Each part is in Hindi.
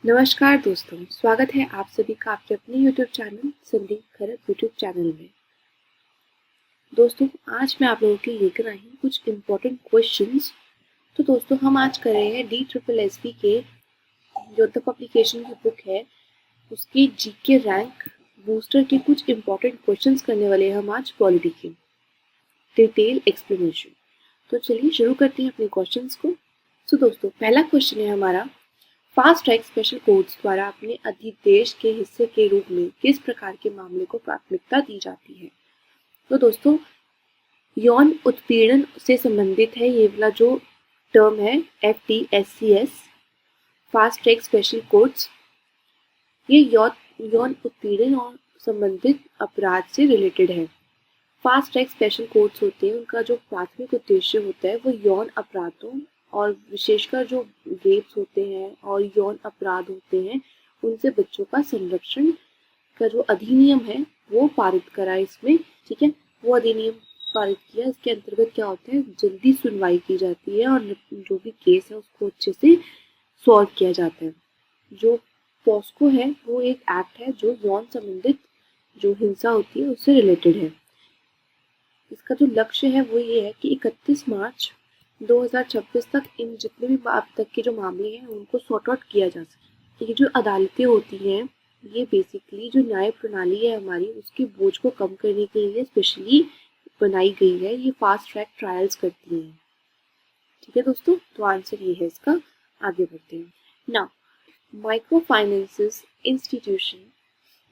नमस्कार दोस्तों, स्वागत है आप सभी का आपके अपने YouTube channel Sandeep Kharat YouTube channel में। दोस्तों, आज मैं आप लोगों के लिए लेकर आई हूँ कुछ इम्पोर्टेंट क्वेश्चंस। तो दोस्तों, हम आज कर रहे हैं DSSB के जो द पब्लिकेशन की बुक है उसकी जीके रैंक बूस्टर के कुछ इम्पोर्टेंट क्वेश्चंस करने वाले हैं हम आज पॉलिटी के डिटेल एक्सप्लेनेशन। तो चलिए शुरू करते हैं अपने क्वेश्चंस को। तो दोस्तों, पहला क्वेश्चन है हमारा, फास्ट ट्रैक स्पेशल कोर्ट्स द्वारा अपने अध्यादेश के हिस्से के रूप में किस प्रकार के मामले को प्राथमिकता दी जाती है? तो दोस्तों, यौन उत्पीड़न से संबंधित है ये वाला जो टर्म है FTSCS, fast track special courts. ये यौन उत्पीड़न और संबंधित अपराध से रिलेटेड है। फास्ट ट्रैक स्पेशल कोर्ट्स होते हैं, उनका जो प्राथमिक उद्देश्य होता है वो यौन अपराधों और विशेषकर जो रेप्स होते हैं और यौन अपराध होते हैं उनसे बच्चों का संरक्षण का जो अधिनियम है वो पारित करा है इसमें। ठीक है, वो अधिनियम पारित किया। इसके अंतर्गत क्या होता है, जल्दी सुनवाई की जाती है और जो भी केस है उसको अच्छे से सॉल्व किया जाता है। जो पॉस्को है वो एक एक्ट है जो यौन संबंधित जो हिंसा होती है उससे रिलेटेड है। इसका जो लक्ष्य है वो ये है कि 31 मार्च 2026 तक इन जितने भी अब तक के जो मामले हैं उनको सॉर्ट आउट किया जा सके। ये जो अदालतें होती हैं ये बेसिकली जो न्याय प्रणाली है हमारी उसके बोझ को कम करने के लिए स्पेशली बनाई गई है। ये फास्ट ट्रैक ट्रायल्स करती हैं। ठीक है दोस्तों, तो आंसर ये है इसका। आगे बढ़ते हैं। नाउ, माइक्रो फाइनेंसेस इंस्टीट्यूशन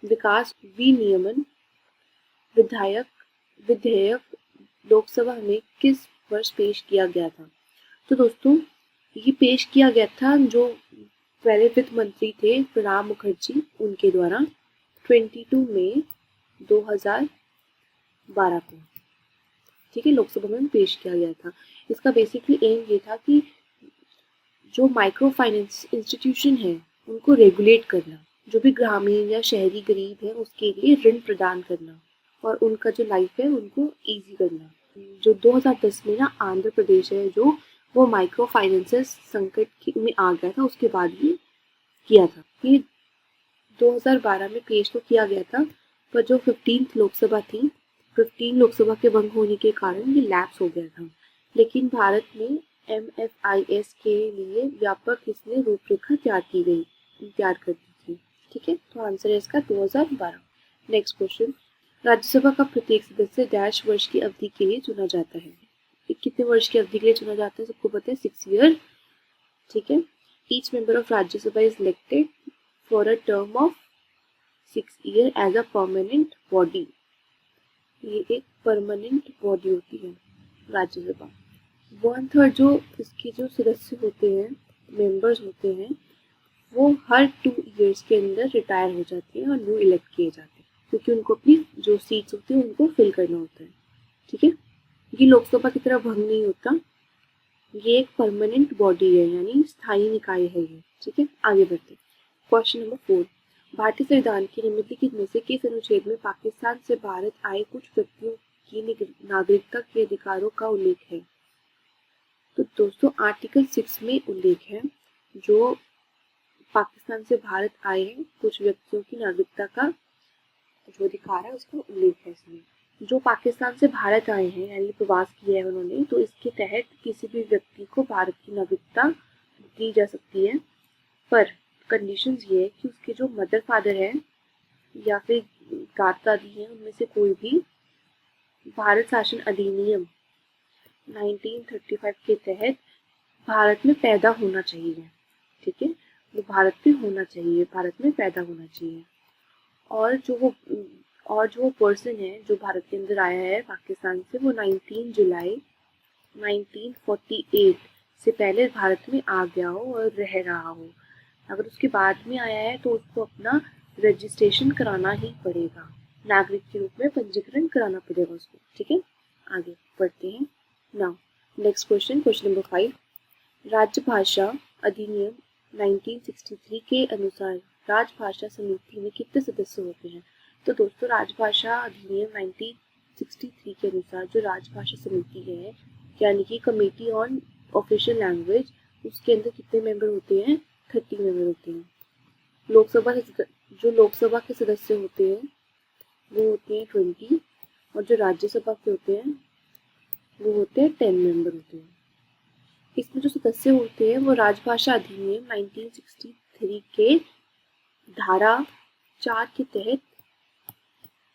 विकास विनियमन विधेयक लोकसभा में किस वर्ष पेश किया गया था? तो दोस्तों, ये पेश किया गया था जो पहले वित्त मंत्री थे प्रणब मुखर्जी उनके द्वारा 22 मई 2012 को। ठीक है, लोकसभा में पेश किया गया था। इसका बेसिकली एम ये था कि जो माइक्रो फाइनेंस इंस्टीट्यूशन है उनको रेगुलेट करना, जो भी ग्रामीण या शहरी गरीब है उसके लिए ऋण प्रदान करना और उनका जो लाइफ है उनको इजी करना। जो 2010 में ना आंध्र प्रदेश है जो वो माइक्रो फाइनेंसेस संकट में आ गया था, उसके बाद ये किया था। ये 2012 में पेश तो किया गया था, पर जो 15 लोकसभा थी, 15 लोकसभा के भंग होने के कारण ये लैप्स हो गया था। लेकिन भारत में MFIS के लिए व्यापक इसमें रूपरेखा तैयार कर दी थी। ठीक है, तो आंसर है इसका 2012। नेक्स्ट क्वेश्चन, राज्यसभा का प्रत्येक सदस्य डैश वर्ष की अवधि के लिए चुना जाता है। कितने वर्ष की अवधि के लिए चुना जाता है सबको पता है, 6 ईयर। ठीक है, each member of Rajya Sabha is elected for a term of 6 year as a permanent body. ये एक परमानेंट बॉडी होती है राज्यसभा। 1/3 जो इसके जो सदस्य होते हैं, मेंबर्स होते हैं, वो हर 2 ईयर्स के अंदर रिटायर हो जाते हैं और न्यू इलेक्ट किए जाते हैं, क्योंकि उनको अपनी जो सीट्स होती है उनको फिल करना होता है। ठीक है, ये लोकसभा की तरह भंग नहीं होता, ये एक परमानेंट बॉडी है यानी स्थायी निकाय है ये। ठीक है, आगे बढ़ते। क्वेश्चन नंबर 4, भारतीय संविधान के निम्नलिखित में से किस अनुच्छेद में पाकिस्तान से भारत आए कुछ व्यक्तियों की नागरिकता के अधिकारों का उल्लेख है? तो दोस्तों, आर्टिकल 6 में उल्लेख है जो पाकिस्तान से भारत आए हैं कुछ व्यक्तियों की नागरिकता का जो अधिकार है उसका उल्लेख है इसमें। जो पाकिस्तान से भारत आए हैं यानी प्रवास किया है उन्होंने, तो इसके तहत किसी भी व्यक्ति को भारत की नागरिकता दी जा सकती है, पर कंडीशंस ये है कि उसके जो मदर फादर है या फिर दादा दादी हैं उनमें से कोई भी भारत शासन अधिनियम 1935 के तहत भारत में पैदा होना चाहिए। ठीक है, वो भारत में होना चाहिए, भारत में पैदा होना चाहिए। और जो पर्सन है जो भारत के अंदर आया है पाकिस्तान से, वो 19 जुलाई 1948 से पहले भारत में आ गया हो और रह रहा हो। अगर उसके बाद में आया है तो उसको अपना रजिस्ट्रेशन कराना ही पड़ेगा, नागरिक के रूप में पंजीकरण कराना पड़ेगा उसको। ठीक है, आगे बढ़ते हैं। Now next question, question number 5, राजभाषा अधिनियम 1963 के अनुसार राजभाषा समिति में कितने सदस्य होते हैं? तो दोस्तों, राजभाषा अधिनियम 1963 के अनुसार जो राजभाषा समिति है यानी कि कमेटी ऑन ऑफिशियल लैंग्वेज, उसके अंदर कितने मेंबर होते हैं? 30 मेंबर होते हैं। जो लोकसभा के सदस्य होते हैं वो होते हैं 20, और जो राज्यसभा के होते हैं वो होते हैं 10 मेंबर होते हैं। इसमें जो सदस्य होते हैं वो राजभाषा अधिनियम 1963 के धारा 4 के तहत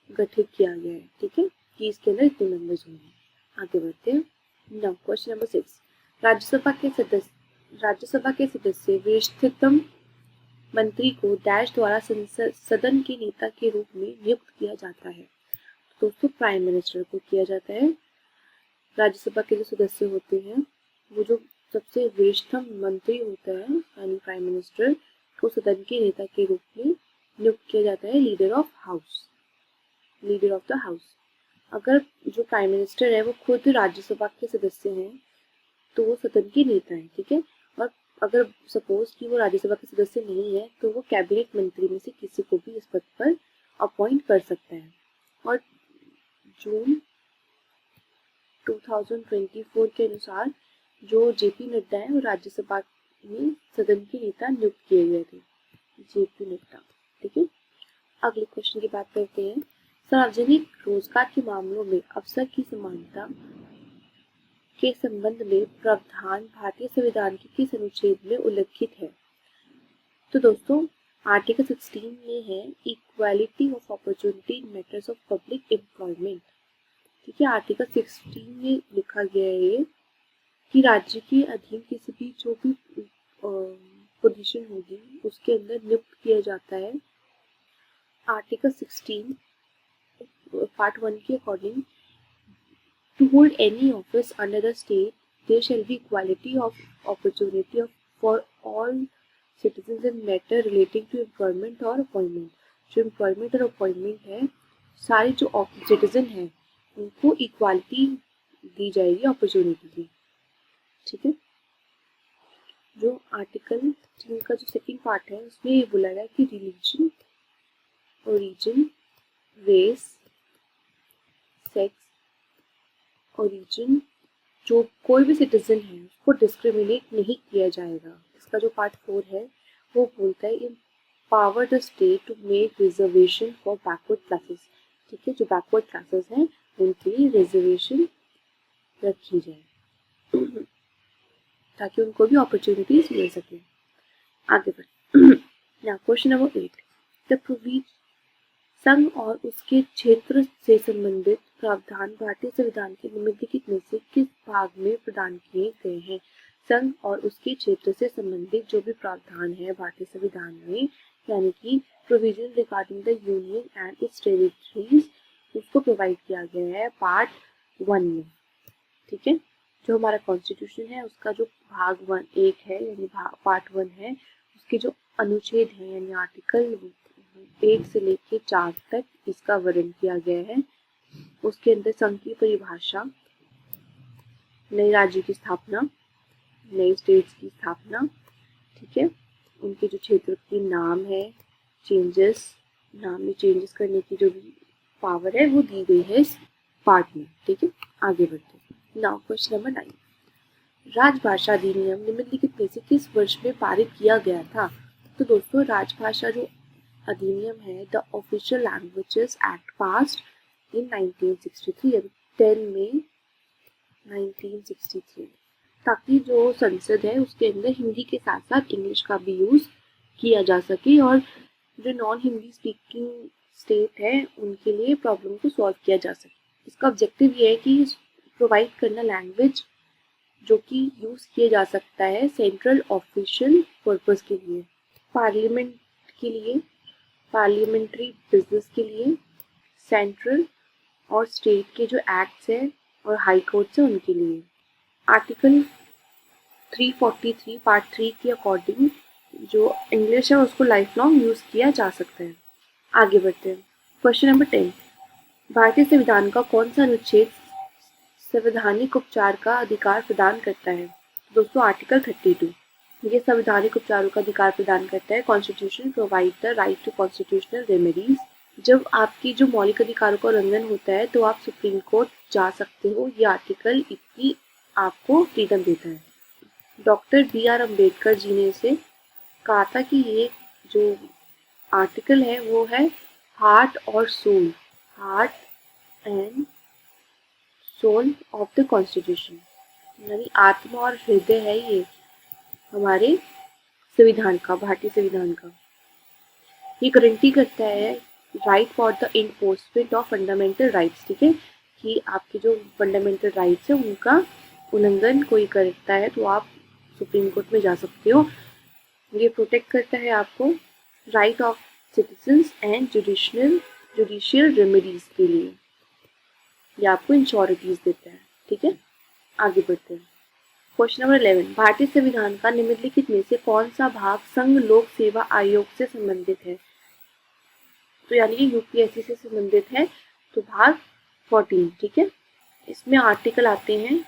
गठित किया गया है, ठीक है, कि इसके अंदर इतने मेंबर्स होंगे। आगे बढ़ते हैं। नाउ क्वेश्चन नंबर 6, राज्यसभा के सदस्य वरिष्ठतम मंत्री को डैश द्वारा सदन के नेता के रूप में नियुक्त किया जाता है। दोस्तों प्राइम मिनिस्टर को किया जाता है। राज्यसभा के जो सदस्य होते हैं वो जो सबसे वरिष्ठतम मंत्री होता है यानी प्राइम मिनिस्टर को सदन के नेता के रूप में नियुक्त किया जाता है, लीडर ऑफ द हाउस। अगर जो प्राइम मिनिस्टर है वो खुद राज्यसभा के सदस्य हैं तो वो सदन के नेता हैं, ठीक है। और अगर सपोज कि वो राज्यसभा के सदस्य नहीं है तो वो कैबिनेट मंत्री में से किसी को भी इस पद पर अपॉइंट कर सकता है। और जून 2024 के अनुसार जो जेपी नड्डा है वो राज्यसभा में सदन के नेता नियुक्त किए गए थे, जेपी नड्डा, ठीक है। अगले क्वेश्चन की बात करते हैं। सार्वजनिक रोजगार के मामलों में अवसर की समानता के संबंध में प्रावधान भारतीय संविधान के किस अनुच्छेद में उल्लिखित है? तो दोस्तों आर्टिकल 16 में है equality of opportunity in matters of public employment, ठीक है। आर्टिकल 16 में लिखा गया है ये कि राज्य के अधीन किसी भी जो भी पोजीशन होगी उसके अंदर नियुक्त किया जाता है। आर्टिकल 16 पार्ट 1 के according, to hold any office under the state, there shall be equality of opportunity for all citizens in matter relating to employment or appointment। जो employment और appointment है, सारे जो citizen हैं उनको equality दी जाएगी opportunity की, ठीक है। जो आर्टिकल 3 का जो सेकंड पार्ट है उसमें ये बोला गया कि religion, origin, race, sex, origin, जो कोई भी सिटीजन है उसको डिस्क्रिमिनेट नहीं किया जाएगा। इसका जो पार्ट 4 है वो बोलता है empower the state to make reservation for backward classes, ठीक है। जो बैकवर्ड क्लासेस हैं उनके लिए रिजर्वेशन रखी जाए ताकि उनको भी अपॉर्चुनिटीज मिल सके। आगे बढ़ now question number 8, the provision संघ और उसके क्षेत्र से संबंधित प्रावधान भारतीय संविधान के निम्नलिखित में से किस भाग में प्रदान किए गए हैं? संघ और उसके क्षेत्र से संबंधित जो भी प्रावधान है भारतीय संविधान में, यानी कि provision regarding the union and it's territories, उसको प्रोवाइड किया गया है पार्ट 1 में, ठीक है। जो हमारा कॉन्स्टिट्यूशन है उसका जो भाग 1 है यानी पार्ट 1 है, उसके जो अनुच्छेद हैं यानी आर्टिकल 1 से लेके 4 तक इसका वर्णन किया गया है। उसके अंदर संघ की परिभाषा, नए राज्य की स्थापना, नए स्टेट्स की स्थापना, ठीक है, उनके जो क्षेत्र की नाम है, नाम में चेंजेस करने की जो भी पावर है वो दी गई है इस पार्ट में, ठीक है। आगे बढ़ते हैं। नाउ क्वेश्चन नंबर 9, राजभाषा अधिनियम निम्नलिखित में से किस वर्ष में पारित किया गया था? तो दोस्तों राजभाषा जो अधिनियम है, the official languages act passed in 1963, 10 मई 1963, ताकि जो संसद है उसके अंदर हिंदी के साथ साथ इंग्लिश का भी यूज किया जा सके और जो नॉन हिंदी स्पीकिंग स्टेट है उनके लिए प्रॉब्लम को सॉल्व किया जा सके। इसका ऑब्जेक्टिव ये है कि प्रोवाइड करना लैंग्वेज जो कि यूज किया जा सकता है सेंट्रल ऑफिशियल पर्पस के लिए, पार्लियामेंट के लिए, पार्लियामेंट्री बिजनेस के लिए, सेंट्रल और स्टेट के जो एक्ट्स हैं और हाई कोर्ट्स हैं उनके लिए। आर्टिकल 343 पार्ट 3 के अकॉर्डिंग जो इंग्लिश है उसको लाइफ लॉन्ग यूज किया जा सकता है। आगे बढ़ते हैं। क्वेश्चन नंबर 10, भारतीय संविधान का कौन सा अनुच्छेद संवैधानिक उपचार का अधिकार प्रदान करता है? दोस्तों आर्टिकल 32, ये संवैधानिक उपचारों का अधिकार प्रदान करता है। Constitution provide the right to constitutional remedies, जब आपकी जो मौलिक अधिकारों का उल्लंघन होता है तो आप सुप्रीम कोर्ट जा सकते हो। ये आर्टिकल इतनी आपको फ्रीडम देता है। डॉक्टर BR अम्बेडकर जी ने इसे कहा था कि ये जो आर्टिकल है वो है हार्ट और soul, heart and soul of the constitution, यानी आत्मा और हृदय है ये हमारे संविधान का, भारतीय संविधान का। ये गारंटी करता है right for the enforcement of fundamental rights, ठीक है, कि आपके जो फंडामेंटल राइट्स है उनका उल्लंघन कोई करता है तो आप सुप्रीम कोर्ट में जा सकते हो। ये प्रोटेक्ट करता है आपको right of citizens and judicial remedies के लिए, ये आपको इंश्योरिटीज देता है, ठीक है। आगे बढ़ते हैं। क्वेश्चन नंबर 11, भारतीय संविधान का निम्नलिखित में से कौन सा भाग संघ लोक सेवा आयोग से संबंधित है? तो यानी कि यूपीएससी से संबंधित है, तो भाग 14, ठीक है। इसमें आर्टिकल आते हैं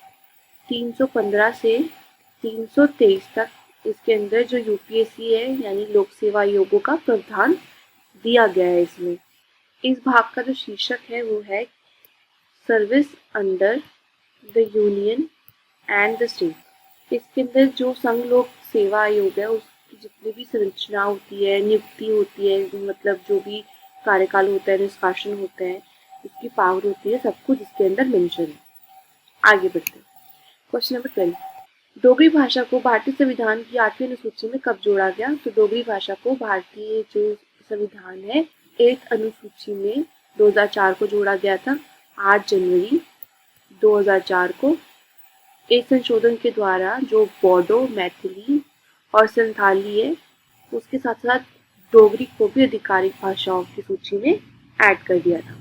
315 से 323 तक। इसके अंदर जो यूपीएससी है यानी लोक सेवा आयोगों का प्रावधान दिया गया है इसमें। इस भाग का जो शीर्षक है वो है service under the union and the state. इसके अंदर जो संघ लोक सेवा आयोग है उसकी जितनी भी संरचना होती है, नियुक्ति होती है, मतलब जो भी कार्यकाल होता है, निष्कासन होता है, उसकी पावर होती है, सब कुछ इसके अंदर मेंशन है। आगे बढ़ते हैं। क्वेश्चन नंबर 12, डोगरी भाषा को भारतीय संविधान की 8वीं अनुसूची में कब जोड़ा गया? तो डोगरी भाषा को भारतीय जो संविधान है 8 अनुसूची में 2004 को जोड़ा गया था, 8 जनवरी 2004 को। इस संशोधन के द्वारा जो बोडो, मैथिली और संथाली है उसके साथ साथ डोगरी को भी आधिकारिक भाषाओं की सूची में ऐड कर दिया था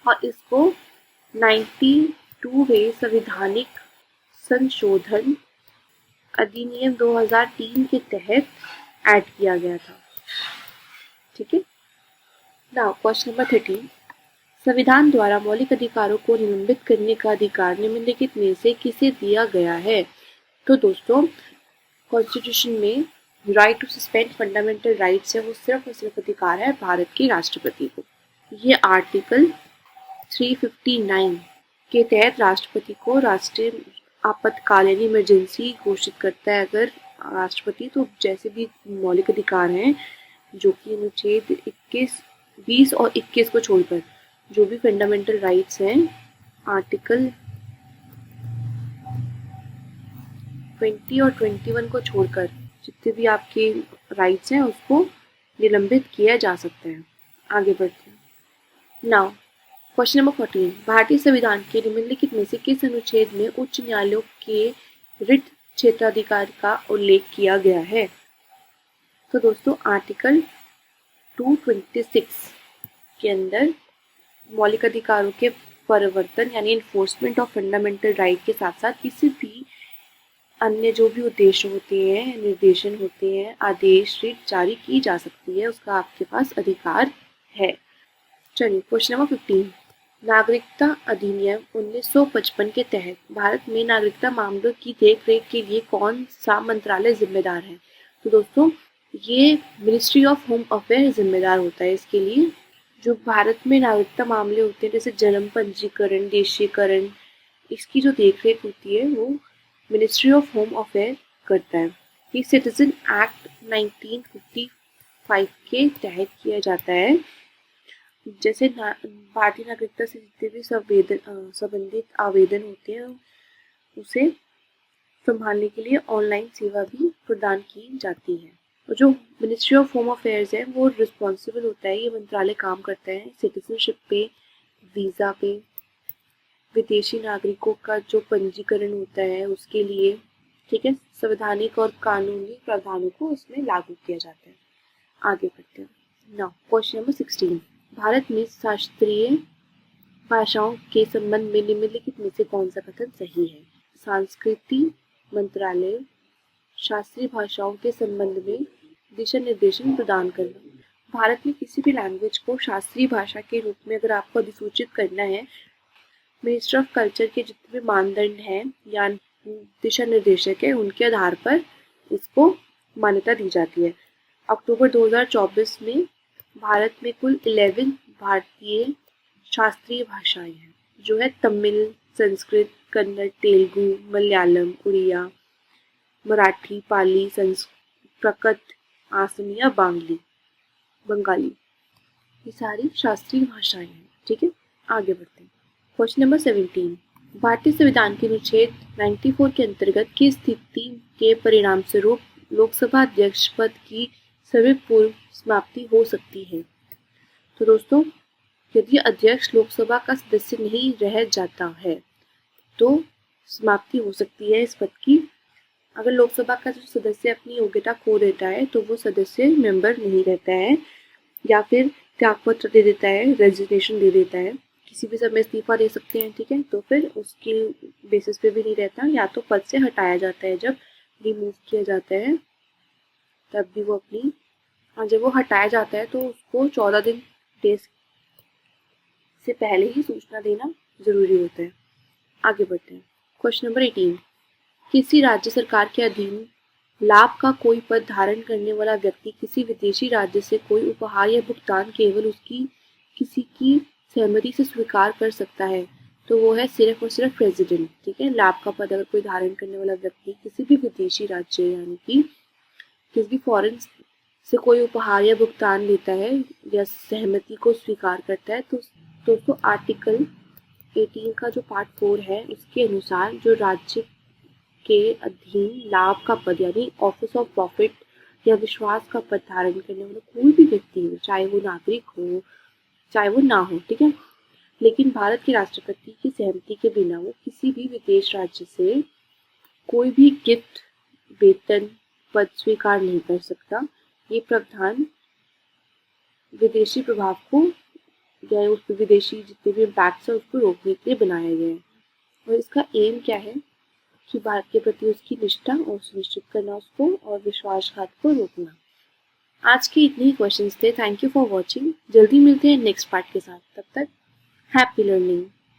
और इसको 92वें संवैधानिक संशोधन अधिनियम 2003 के तहत ऐड किया गया था, ठीक है। नाउ क्वेश्चन नंबर 13, संविधान द्वारा मौलिक अधिकारों को निलंबित करने का अधिकार निम्नलिखित में से किसे दिया गया है? तो दोस्तों कॉन्स्टिट्यूशन में right to suspend fundamental rights है वो सिर्फ और सिर्फ अधिकार है भारत के राष्ट्रपति को। ये आर्टिकल 359 के तहत राष्ट्रपति को राष्ट्रीय आपातकालीन इमरजेंसी घोषित करता है अगर राष्ट्रपति, तो जैसे भी मौलिक अधिकार हैं जो कि अनुच्छेद 21, 20 और 21 को छोड़कर जो भी फंडामेंटल राइट्स हैं आर्टिकल 20 और 21 को छोड़कर जितने भी आपके राइट्स हैं उसको निलंबित किया जा सकता है। आगे बढ़ते हैं। नाउ क्वेश्चन नंबर 14, भारतीय संविधान के निम्नलिखित में से किस अनुच्छेद में उच्च न्यायालयों के रिट क्षेत्राधिकार का उल्लेख किया गया है? तो दोस्तों आर्टिकल 226 के अंदर मौलिक अधिकारों के परिवर्तन यानी इन्फोर्समेंट ऑफ फंडामेंटल राइट के साथ साथ किसी भी अन्य जो भी उद्देश्य होते हैं, निर्देशन होते हैं, आदेश, रिट जारी की जा सकती है, उसका आपके पास अधिकार है। चलिए क्वेश्चन नंबर 15, नागरिकता अधिनियम 1955 के तहत भारत में नागरिकता मामलों की देखरेख के लिए कौन सा मंत्रालय जिम्मेदार है? तो दोस्तों ये मिनिस्ट्री ऑफ होम अफेयर जिम्मेदार होता है इसके लिए। जो भारत में नागरिकता मामले होते हैं जैसे जन्म पंजीकरण, देशीकरण, इसकी जो देखरेख होती है वो मिनिस्ट्री ऑफ होम अफेयर करता है। ये सिटीजन एक्ट 1955 के तहत किया जाता है। जैसे भारतीय नागरिकता से जितने भी संबंधित आवेदन होते हैं उसे संभालने के लिए ऑनलाइन सेवा भी प्रदान की जाती है। और जो मिनिस्ट्री ऑफ होम अफेयर्स है वो रिस्पॉन्सिबल होता है, ये मंत्रालय काम करता है सिटीजनशिप पे, वीज़ा पे, विदेशी नागरिकों का जो पंजीकरण होता है उसके लिए, ठीक है। संवैधानिक और कानूनी प्रावधानों को उसमें लागू किया जाता है। आगे बढ़ते हैं। नाउ क्वेश्चन नंबर 16, भारत में शास्त्रीय भाषाओं के संबंध में निम्नलिखित में से कौन सा कथन सही है? संस्कृति मंत्रालय शास्त्रीय भाषाओं के संबंध में दिशा निर्देशन प्रदान करना। भारत में किसी भी लैंग्वेज को शास्त्रीय भाषा के रूप में अगर आपको अधिसूचित करना है, मिनिस्ट्री ऑफ कल्चर के जितने भी मानदंड हैं या दिशा निर्देशक है उनके आधार पर इसको मान्यता दी जाती है। अक्टूबर 2024 में भारत में कुल 11 भारतीय शास्त्रीय भाषाएं हैं जो है तमिल, संस्कृत, कन्नड़, तेलुगु, मलयालम, उड़िया, मराठी, पाली, प्राकृत, आसमी या बांग्ली। बंगाली। ये सारी शास्त्रीय भाषाएं हैं। ठीक है, आगे बढ़ते हैं। क्वेश्चन नंबर 17, भारतीय संविधान के अनुच्छेद 94 के अंतर्गत किस स्थिति के परिणाम स्वरूप लोकसभा अध्यक्ष पद की सर्वपूर्व समाप्ति हो सकती है? तो दोस्तों, यदि अध्यक्ष लोकसभा का सदस्य नहीं रह जाता है तो समाप्ति हो सकती है इस पद की। अगर लोकसभा का जो सदस्य अपनी योग्यता खो देता है तो वो सदस्य मेंबर नहीं रहता है, या फिर त्यागपत्र दे देता है, रेजिग्नेशन दे देता है, किसी भी समय इस्तीफा दे सकते हैं। ठीक है, तो फिर उसकी बेसिस पे भी नहीं रहता, या तो पद से हटाया जाता है। जब रिमूव किया जाता है तब भी वो अपनी, जब वो हटाया जाता है तो उसको 14 दिन डेज से पहले ही सूचना देना जरूरी होता है। आगे बढ़ते हैं। क्वेश्चन नंबर 18, किसी राज्य सरकार के अधीन लाभ का कोई पद धारण करने वाला व्यक्ति किसी विदेशी राज्य से कोई उपहार या भुगतान केवल उसकी किसी की सहमति से स्वीकार कर सकता है, तो वो है सिर्फ और सिर्फ प्रेसिडेंट। ठीक है, लाभ का पद अगर कोई धारण करने वाला व्यक्ति किसी भी विदेशी राज्य यानी कि किसी भी फॉरेन से कोई उपहार या भुगतान लेता है या सहमति को स्वीकार करता है तो दोस्तों आर्टिकल 18 का जो पार्ट 4 है उसके अनुसार जो राज्य के अधीन लाभ का पद यानी ऑफिस ऑफ प्रॉफिट या विश्वास का पद धारण करने वाला कोई भी व्यक्ति हो, चाहे वो नागरिक हो चाहे वो ना हो, ठीक है, लेकिन भारत के राष्ट्रपति की सहमति के बिना वो किसी भी विदेश राज्य से कोई भी गिफ्ट, वेतन, पद स्वीकार नहीं कर सकता। ये प्रावधान विदेशी प्रभाव को या उस विदेशी जितने भी इम्पैक्ट्स है उसको रोकने के लिए बनाया गया है। और इसका एम क्या है कि भारत के प्रति उसकी निष्ठा और सुनिश्चित करना उसको, और विश्वासघात को रोकना। आज के इतने ही क्वेश्चंस थे। Thank you for watching. जल्दी मिलते हैं नेक्स्ट पार्ट के साथ। तब तक हैप्पी लर्निंग।